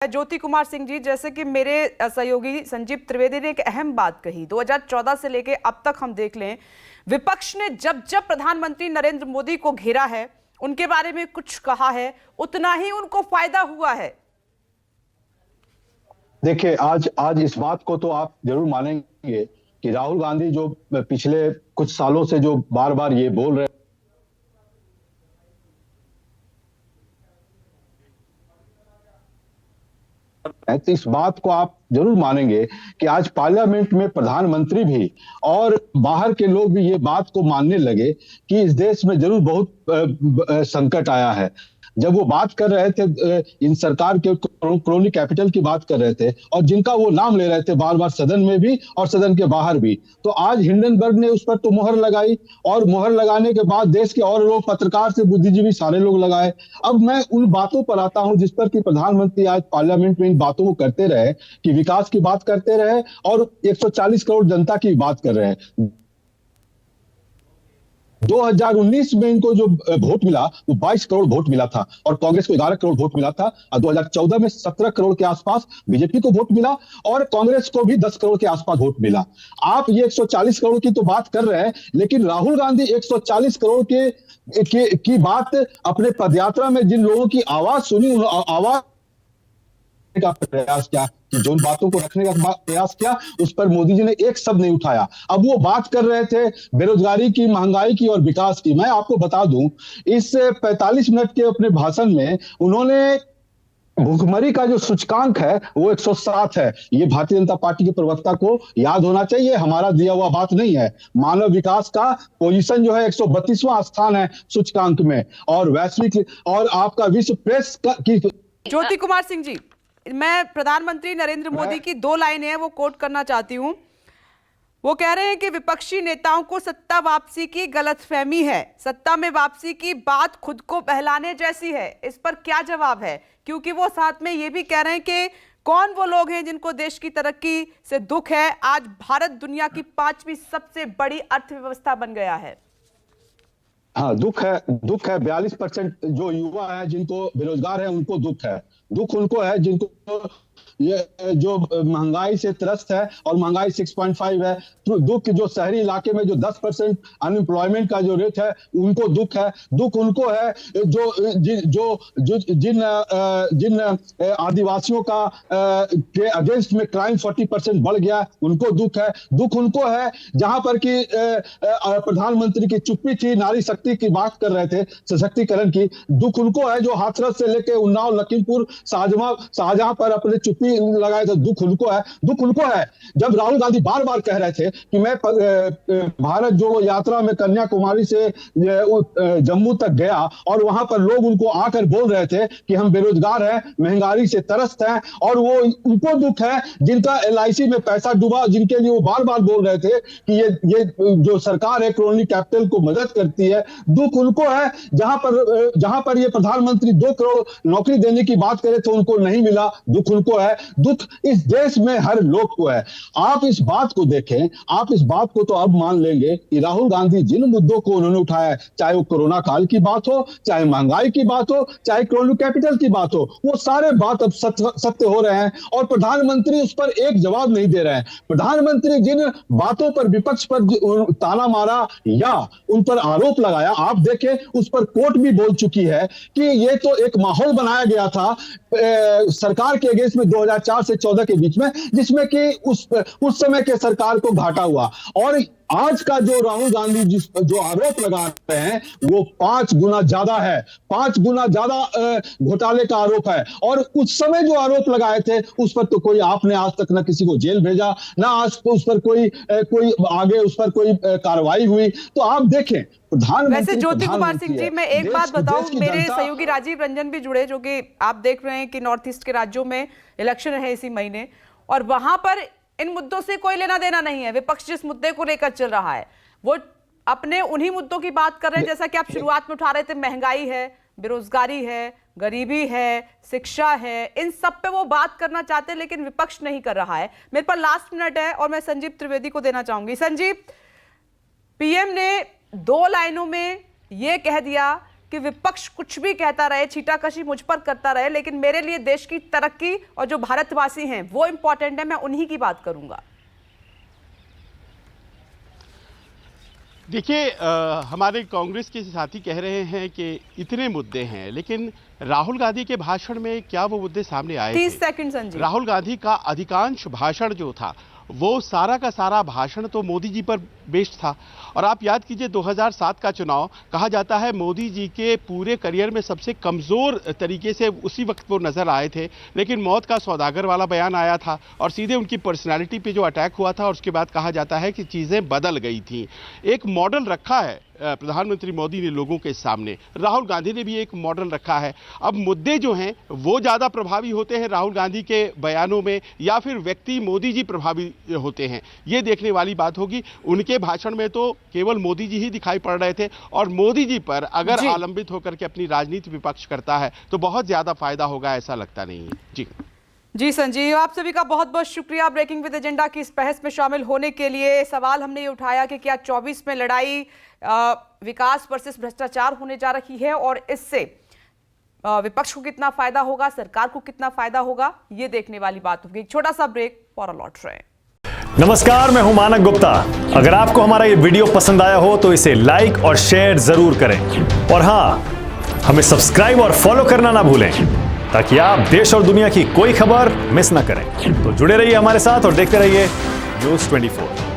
ज्योति कुमार सिंह जी, जैसे कि मेरे सहयोगी संजीव त्रिवेदी ने एक अहम बात कही, 2014 से लेके अब तक हम देख लें, विपक्ष ने जब जब प्रधानमंत्री नरेंद्र मोदी को घेरा है, उनके बारे में कुछ कहा है, उतना ही उनको फायदा हुआ है। देखिए, आज इस बात को तो आप जरूर मानेंगे कि राहुल गांधी जो पिछले कुछ सालों से जो बार बार ये बोल रहे हैं, तो इस बात को आप जरूर मानेंगे कि आज पार्लियामेंट में प्रधानमंत्री भी और बाहर के लोग भी ये बात को मानने लगे कि इस देश में जरूर बहुत संकट आया है। जब वो बात कर रहे थे, इन सरकार के क्रोनी कैपिटल की बात कर रहे थे और जिनका वो नाम ले रहे थे बार बार सदन में भी और सदन के बाहर भी, तो आज हिंडनबर्ग ने उस पर तो मुहर लगाई और मुहर लगाने के बाद देश के और लोग, पत्रकार से बुद्धिजीवी सारे लोग लगाए। अब मैं उन बातों पर आता हूं जिस पर कि प्रधानमंत्री आज पार्लियामेंट में इन बातों को करते रहे कि विकास की बात करते रहे और 140 करोड़ जनता की बात कर रहे हैं। 2019 में इनको जो वोट मिला वो 22 करोड़ वोट मिला था और कांग्रेस को 11 करोड़ वोट मिला था और 2014 में 17 करोड़ के आसपास बीजेपी को वोट मिला और कांग्रेस को भी 10 करोड़ के आसपास वोट मिला। आप ये 140 करोड़ की तो बात कर रहे हैं, लेकिन राहुल गांधी 140 करोड़ की बात अपने पदयात्रा में जिन लोगों की आवाज सुनी, आवाज का प्रयास किया, जो उन बातों को रखने का प्रयास किया, उस पर मोदी जी ने एक शब्द नहीं उठाया। अब वो बात कर रहे थे बेरोजगारी की, महंगाई की और विकास की। मैं आपको बता दूं, इस 45 मिनट के अपने भाषण में उन्होंने भूखमरी का जो सूचकांक है वो 107 है। ये भारतीय जनता पार्टी के प्रवक्ता को याद होना चाहिए, हमारा दिया हुआ बात नहीं है। मानव विकास का पोजीशन जो है 132वां स्थान है सूचकांक में और वैश्विक और आपका विश्व प्रेस की। ज्योति कुमार सिंह जी, मैं प्रधानमंत्री नरेंद्र मोदी की 2 लाइनें हैं वो कोट करना चाहती हूं। वो कह रहे हैं कि विपक्षी नेताओं को सत्ता वापसी की गलतफहमी है, सत्ता में वापसी की बात खुद को बहलाने जैसी है। इस पर क्या जवाब है? क्योंकि वो साथ में ये भी कह रहे हैं कि कौन वो लोग हैं जिनको देश की तरक्की से दुख है। आज भारत दुनिया की 5वीं सबसे बड़ी अर्थव्यवस्था बन गया है। हाँ, दुख है 42% जो युवा है जिनको बेरोजगार है उनको दुख है। दुख उनको है जिनको ये जो महंगाई से त्रस्त है और महंगाई 6.5 है। तो दुख जो शहरी इलाके में जो 10% अनएम्प्लॉयमेंट का जो रेट है उनको दुख है। दुख उनको है जिन आदिवासियों का के अगेंस्ट में क्राइम 40% बढ़ गया, उनको दुख है। दुख उनको है जहां पर कि प्रधानमंत्री की चुप्पी थी, नारी शक्ति की बात कर रहे थे, सशक्तिकरण की। दुख उनको है जो हाथरस से लेके उन्नाव, लखीमपुर, शाहजहां पर अपने चुप्पी लगाए थे। दुख उनको है जब राहुल गांधी बार बार कह रहे थे कि मैं भारत जोड़ो यात्रा में कन्याकुमारी से जम्मू तक गया और वहां पर लोग उनको आकर बोल रहे थे कि हम बेरोजगार हैं, महंगाई से त्रस्त हैं, और वो उनको दुख है जिनका LIC में पैसा डूबा, जिनके लिए वो बार बार बोल रहे थे कि ये जो सरकार है क्रोनी कैपिटल को मदद करती है। दुख उनको है जहां पर ये प्रधानमंत्री 2 करोड़ नौकरी देने की बात करे तो उनको नहीं मिला। दुख उनको है। दुख इस देश में हर लोग को है। आप इस बात को देखें, आप इस बात को तो अब मान लेंगे कि राहुल गांधी जिन मुद्दों को उन्होंने उठाया, चाहे वो कोरोना काल की बात हो, चाहे महंगाई की बात हो, चाहे क्रोनी कैपिटल की बात हो, वो सारे बात अब सत्य हो रहे हैं और प्रधानमंत्री उस पर एक जवाब नहीं दे रहे हैं। प्रधानमंत्री जिन बातों पर विपक्ष पर ताना मारा या उन पर आरोप लगाया, आप देखें उस पर कोर्ट भी बोल चुकी है कि ये तो एक माहौल बनाया गया था सरकार के अगेंस्ट में 2004 से 14 के बीच में, जिसमें कि उस समय के सरकार को घाटा हुआ। और आज का जो राहुल गांधी जो आरोप लगा रहे हैं वो 5 गुना ज्यादा है, 5 गुना ज्यादा घोटाले का आरोप है। और उस समय जो आरोप लगाए थे उस पर तो कोई, आपने आज तक ना किसी को जेल भेजा, ना आज उस पर कोई आगे उस पर कोई कार्रवाई हुई। तो आप देखें वैसे ज्योति कुमार सिंह जी, मैं एक बात बताऊं, मेरे सहयोगी राजीव रंजन भी जुड़े, जो कि आप देख रहे हैं कि नॉर्थ ईस्ट के राज्यों में इलेक्शन है इसी महीने, और वहां पर इन मुद्दों से कोई लेना देना नहीं है। विपक्ष जिस मुद्दे को लेकर चल रहा है वो अपने उन्हीं मुद्दों की बात कर रहे हैं, जैसा कि आप शुरुआत में उठा रहे थे, महंगाई है, बेरोजगारी है, गरीबी है, शिक्षा है, इन सब पे वो बात करना चाहते हैं, लेकिन विपक्ष नहीं कर रहा है। मेरे पास लास्ट मिनट है और मैं संजीव त्रिवेदी को देना चाहूंगी। संजीव, PM ने 2 लाइनों में यह कह दिया कि विपक्ष कुछ भी कहता रहे, छीटाकशी मुझ पर करता रहे, लेकिन मेरे लिए देश की तरक्की और जो भारतवासी हैं वो इंपॉर्टेंट है, मैं उन्हीं की बात करूंगा। देखिए, हमारे कांग्रेस के साथी कह रहे हैं कि इतने मुद्दे हैं, लेकिन राहुल गांधी के भाषण में क्या वो मुद्दे सामने आए 30 थे? सेकंड संजीव। राहुल गांधी का अधिकांश भाषण जो था वो सारा का सारा भाषण तो मोदी जी पर बेस्ड था। और आप याद कीजिए 2007 का चुनाव, कहा जाता है मोदी जी के पूरे करियर में सबसे कमज़ोर तरीके से उसी वक्त वो नज़र आए थे, लेकिन मौत का सौदागर वाला बयान आया था और सीधे उनकी पर्सनालिटी पे जो अटैक हुआ था और उसके बाद कहा जाता है कि चीज़ें बदल गई थी। एक मॉडल रखा है प्रधानमंत्री मोदी ने लोगों के सामने, राहुल गांधी ने भी एक मॉडल रखा है। अब मुद्दे जो हैं वो ज़्यादा प्रभावी होते हैं राहुल गांधी के बयानों में या फिर व्यक्ति मोदी जी प्रभावी होते हैं, ये देखने वाली बात होगी। उनके भाषण में तो केवल मोदी जी ही दिखाई पड़ रहे थे और मोदी जी पर अगर आलंबित होकर के अपनी राजनीति विपक्ष करता है तो बहुत ज़्यादा फायदा होगा, ऐसा लगता नहीं है। जी संजीव, आप सभी का बहुत बहुत शुक्रिया ब्रेकिंग विद एजेंडा की इस बहस में शामिल होने के लिए। सवाल हमने ये उठाया कि क्या 24 में लड़ाई विकास वर्सेस भ्रष्टाचार होने जा रही है और इससे विपक्ष को कितना फायदा होगा, सरकार को कितना फायदा होगा, ये देखने वाली बात होगी। एक छोटा सा ब्रेक, फौरन लौट रहे हैं। नमस्कार, मैं हूं मानक गुप्ता। अगर आपको हमारा ये वीडियो पसंद आया हो तो इसे लाइक और शेयर जरूर करें और हां, हमें सब्सक्राइब और फॉलो करना ना भूलें ताकि आप देश और दुनिया की कोई खबर मिस ना करें। तो जुड़े रहिए हमारे साथ और देखते रहिए न्यूज़ 24।